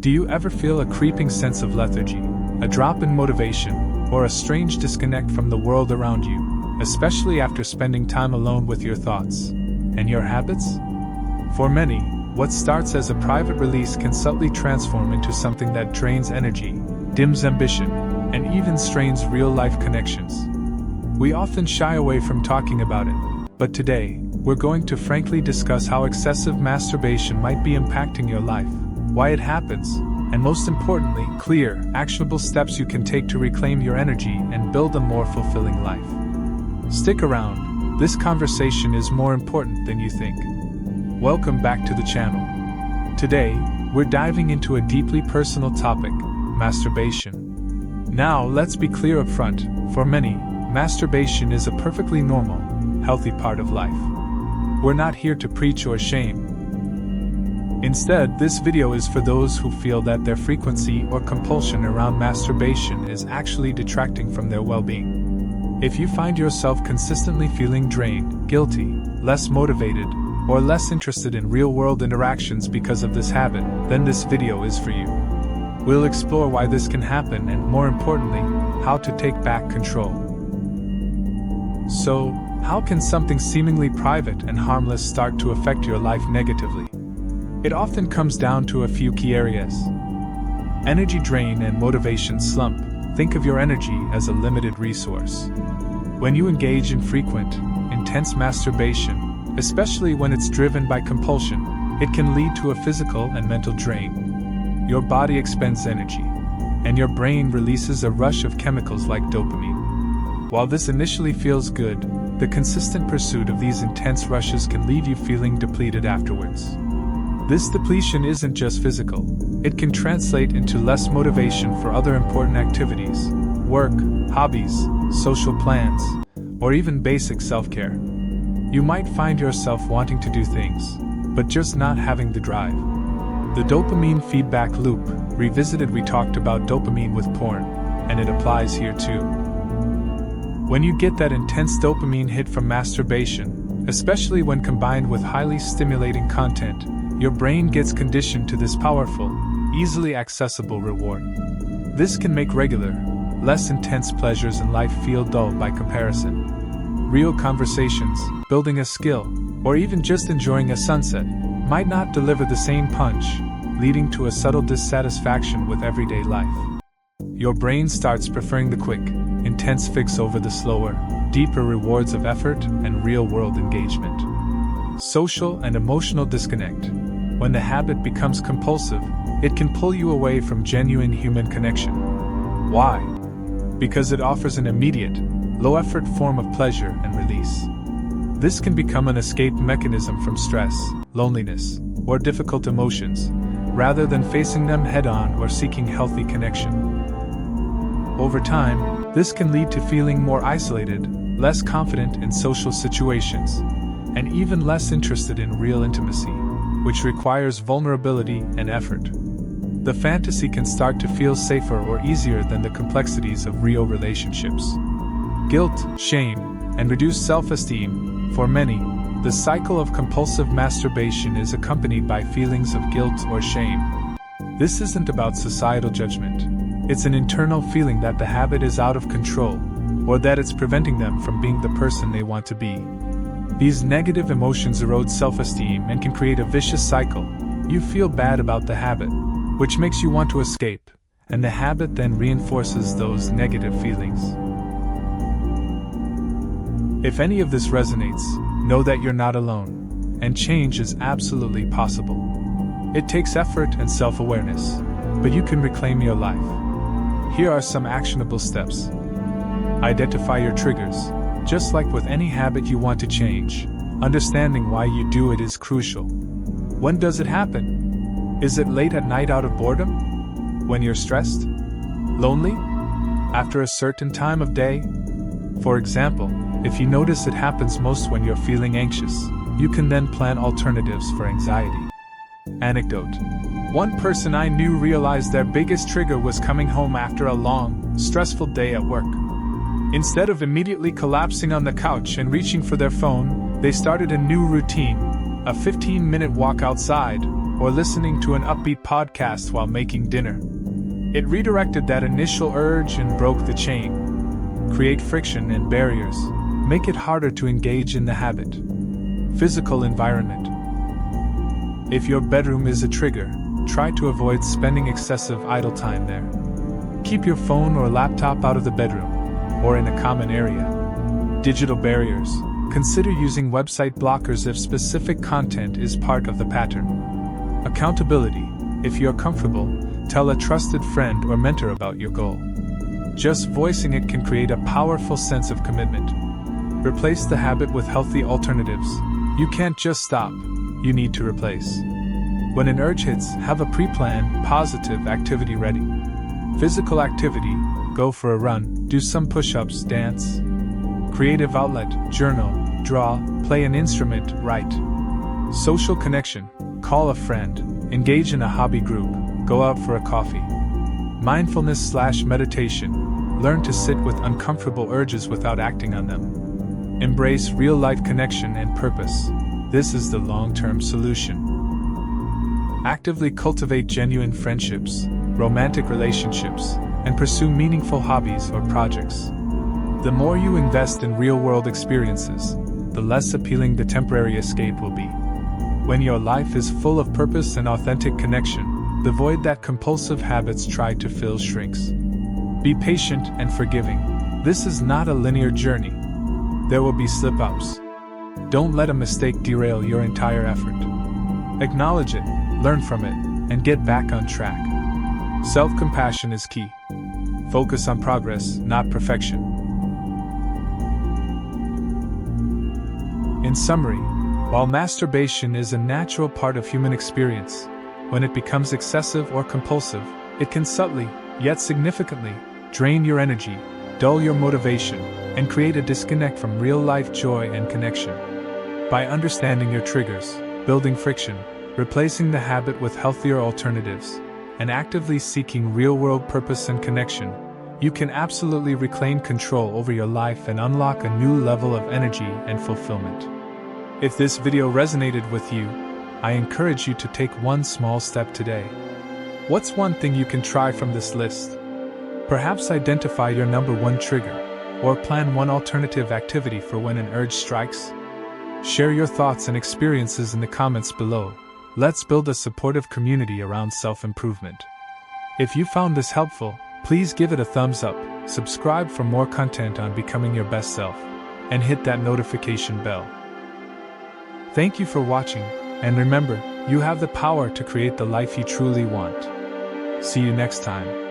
Do you ever feel a creeping sense of lethargy, a drop in motivation, or a strange disconnect from the world around you, especially after spending time alone with your thoughts and your habits? For many, what starts as a private release can subtly transform into something that drains energy, dims ambition, and even strains real-life connections. We often shy away from talking about it, but today, we're going to frankly discuss how excessive masturbation might be impacting your life, why it happens, and most importantly, clear, actionable steps you can take to reclaim your energy and build a more fulfilling life. Stick around, this conversation is more important than you think. Welcome back to the channel. Today, we're diving into a deeply personal topic, masturbation. Now, let's be clear up front, for many, masturbation is a perfectly normal, healthy part of life. We're not here to preach or shame. Instead, this video is for those who feel that their frequency or compulsion around masturbation is actually detracting from their well-being. If you find yourself consistently feeling drained, guilty, less motivated, or less interested in real-world interactions because of this habit, then this video is for you. We'll explore why this can happen and, more importantly, how to take back control. So, how can something seemingly private and harmless start to affect your life negatively? It often comes down to a few key areas. Energy drain and motivation slump. Think of your energy as a limited resource. When you engage in frequent, intense masturbation, especially when it's driven by compulsion, it can lead to a physical and mental drain. Your body expends energy, and your brain releases a rush of chemicals like dopamine. While this initially feels good, the consistent pursuit of these intense rushes can leave you feeling depleted afterwards. This depletion isn't just physical, it can translate into less motivation for other important activities, work, hobbies, social plans, or even basic self-care. You might find yourself wanting to do things, but just not having the drive. The dopamine feedback loop, revisited. We talked about dopamine with porn, and it applies here too. When you get that intense dopamine hit from masturbation, especially when combined with highly stimulating content, your brain gets conditioned to this powerful, easily accessible reward. This can make regular, less intense pleasures in life feel dull by comparison. Real conversations, building a skill, or even just enjoying a sunset might not deliver the same punch, leading to a subtle dissatisfaction with everyday life. Your brain starts preferring the quick, intense fix over the slower, deeper rewards of effort and real-world engagement. Social and emotional disconnect. When the habit becomes compulsive, it can pull you away from genuine human connection. Why? Because it offers an immediate, low-effort form of pleasure and release. This can become an escape mechanism from stress, loneliness, or difficult emotions, rather than facing them head-on or seeking healthy connection. Over time, this can lead to feeling more isolated, less confident in social situations, and even less interested in real intimacy, which requires vulnerability and effort. The fantasy can start to feel safer or easier than the complexities of real relationships. Guilt, shame, and reduced self-esteem. For many, the cycle of compulsive masturbation is accompanied by feelings of guilt or shame. This isn't about societal judgment. It's an internal feeling that the habit is out of control, or that it's preventing them from being the person they want to be. These negative emotions erode self-esteem and can create a vicious cycle. You feel bad about the habit, which makes you want to escape, and the habit then reinforces those negative feelings. If any of this resonates, know that you're not alone, and change is absolutely possible. It takes effort and self-awareness, but you can reclaim your life. Here are some actionable steps. Identify your triggers. Just like with any habit you want to change, understanding why you do it is crucial. When does it happen? Is it late at night out of boredom? When you're stressed? Lonely? After a certain time of day? For example, if you notice it happens most when you're feeling anxious, you can then plan alternatives for anxiety. Anecdote. One person I knew realized their biggest trigger was coming home after a long, stressful day at work. Instead of immediately collapsing on the couch and reaching for their phone, they started a new routine, a 15-minute walk outside, or listening to an upbeat podcast while making dinner. It redirected that initial urge and broke the chain. Create friction and barriers. Make it harder to engage in the habit. Physical environment. If your bedroom is a trigger, try to avoid spending excessive idle time there. Keep your phone or laptop out of the bedroom, or in a common area. Digital barriers. Consider using website blockers if specific content is part of the pattern. Accountability. If you're comfortable, tell a trusted friend or mentor about your goal. Just voicing it can create a powerful sense of commitment. Replace the habit with healthy alternatives. You can't just stop, you need to replace. When an urge hits, have a pre-planned, positive activity ready. Physical activity, go for a run, do some push-ups, dance. Creative outlet, journal, draw, play an instrument, write. Social connection, call a friend, engage in a hobby group, go out for a coffee. Mindfulness/meditation, learn to sit with uncomfortable urges without acting on them. Embrace real-life connection and purpose. This is the long-term solution. Actively cultivate genuine friendships, romantic relationships, and pursue meaningful hobbies or projects. The more you invest in real-world experiences, the less appealing the temporary escape will be. When your life is full of purpose and authentic connection, the void that compulsive habits try to fill shrinks. Be patient and forgiving. This is not a linear journey. There will be slip-ups. Don't let a mistake derail your entire effort. Acknowledge it, learn from it, and get back on track. Self-compassion is key. Focus on progress, not perfection. In summary, while masturbation is a natural part of human experience, when it becomes excessive or compulsive, it can subtly, yet significantly, drain your energy, dull your motivation, and create a disconnect from real-life joy and connection. By understanding your triggers, building friction, replacing the habit with healthier alternatives, and actively seeking real-world purpose and connection, you can absolutely reclaim control over your life and unlock a new level of energy and fulfillment. If this video resonated with you, I encourage you to take one small step today. What's one thing you can try from this list? Perhaps identify your number one trigger, or plan one alternative activity for when an urge strikes. Share your thoughts and experiences in the comments below. Let's build a supportive community around self-improvement. If you found this helpful, please give it a thumbs up, subscribe for more content on becoming your best self, and hit that notification bell. Thank you for watching, and remember, you have the power to create the life you truly want. See you next time.